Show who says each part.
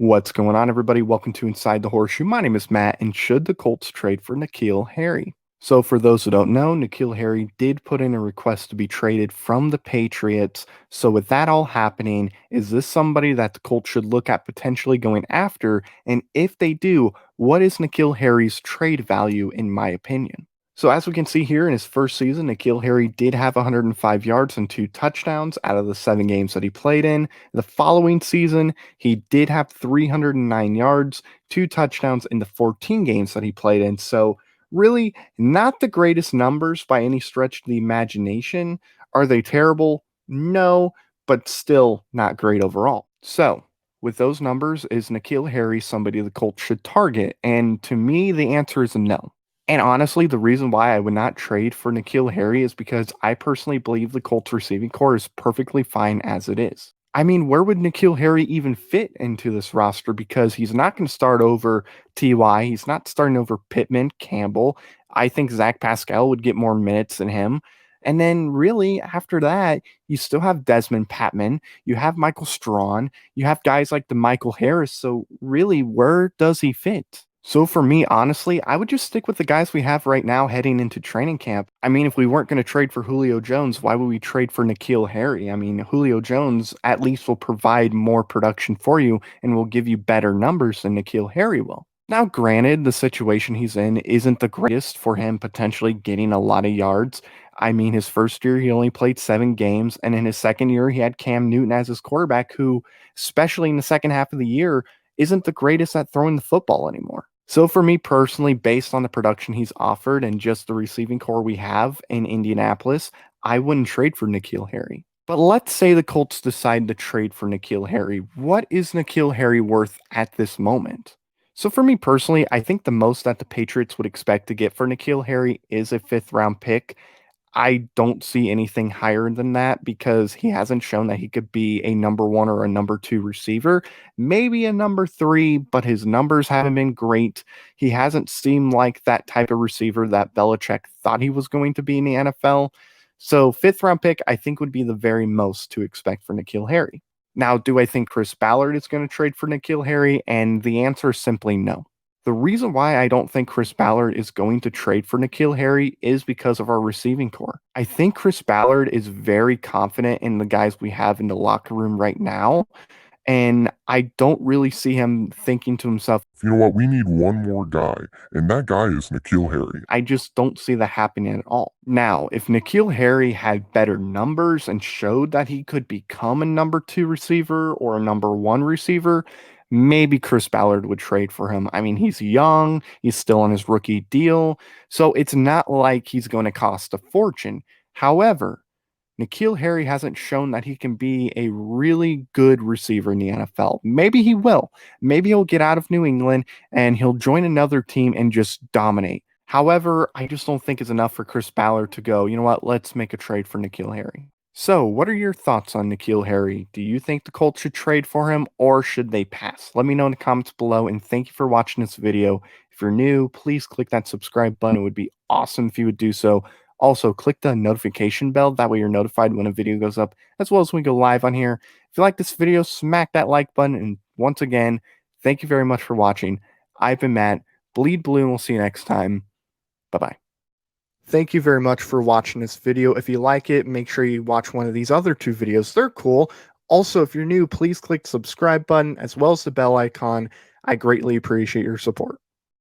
Speaker 1: What's going on, everybody? Welcome to Inside the Horseshoe. My name is Matt, and should the Colts trade for N'Keal Harry? So, for those who don't know, N'Keal Harry did put in a request to be traded from the Patriots. So, with that all happening, is this somebody that the Colts should look at potentially going after? And if they do, what is N'Keal Harry's trade value, in my opinion? So, as we can see here in his first season, N'Keal Harry did have 105 yards and 2 touchdowns out of the 7 games that he played in. The following season, he did have 309 yards, 2 touchdowns in the 14 games that he played in. So, really, not the greatest numbers by any stretch of the imagination. Are they terrible? No, but still not great overall. So, with those numbers, is N'Keal Harry somebody the Colts should target? And to me, the answer is no. And honestly, the reason why I would not trade for N'Keal Harry is because I personally believe the Colts receiving core is perfectly fine as it is. I mean, where would N'Keal Harry even fit into this roster? Because he's not going to start over Ty. He's not starting over Pittman, Campbell. I think Zach Pascal would get more minutes than him. And then, really, after that, you still have Desmond Patman. You have Michael Strawn. You have guys like the Michael Harris. So, really, where does he fit? So for me, honestly, I would just stick with the guys we have right now heading into training camp. I mean, if we weren't going to trade for Julio Jones, why would we trade for N'Keal Harry? I mean, Julio Jones at least will provide more production for you and will give you better numbers than N'Keal Harry will. Now, granted, the situation he's in isn't the greatest for him potentially getting a lot of yards. I mean, his first year, he only played 7 games, and in his second year, he had Cam Newton as his quarterback, who, especially in the second half of the year, isn't the greatest at throwing the football anymore. So for me personally, based on the production he's offered and just the receiving core we have in Indianapolis, I wouldn't trade for N'Keal Harry. But let's say the Colts decide to trade for N'Keal Harry. What is N'Keal Harry worth at this moment? So for me personally, I think the most that the Patriots would expect to get for N'Keal Harry is a 5th round pick. I don't see anything higher than that because he hasn't shown that he could be a number one or a number two receiver, maybe a number three, but his numbers haven't been great. He hasn't seemed like that type of receiver that Belichick thought he was going to be in the NFL. So, 5th round pick, I think, would be the very most to expect for N'Keal Harry. Now, do I think Chris Ballard is going to trade for N'Keal Harry? And the answer is simply no. The reason why I don't think Chris Ballard is going to trade for N'Keal Harry is because of our receiving core. I think Chris Ballard is very confident in the guys we have in the locker room right now. And I don't really see him thinking to himself,
Speaker 2: You know what? We need one more guy, and that guy is N'Keal Harry.
Speaker 1: I just don't see that happening at all. Now, if N'Keal Harry had better numbers and showed that he could become a number two receiver or a number one receiver, maybe Chris Ballard would trade for him. I mean, he's young, he's still on his rookie deal, so it's not like he's going to cost a fortune. However, N'Keal Harry hasn't shown that he can be a really good receiver in the NFL. Maybe he will. Maybe he'll get out of New England and he'll join another team and just dominate. However, I just don't think it's enough for Chris Ballard to go, you know what, let's make a trade for N'Keal Harry. So, what are your thoughts on N'Keal Harry? Do you think the Colts should trade for him or should they pass? Let me know in the comments below, and thank you for watching this video. If you're new, please click that subscribe button. It would be awesome if you would do so. Also, click the notification bell. That way you're notified when a video goes up, as well as when we go live on here. If you like this video, smack that like button. And once again, thank you very much for watching. I've been Matt. Bleed blue, and we'll see you next time. Bye-bye. Thank you very much for watching this video. If you like it, make sure you watch one of these other 2 videos. They're cool. Also, if you're new, please click the subscribe button as well as the bell icon. I greatly appreciate your support.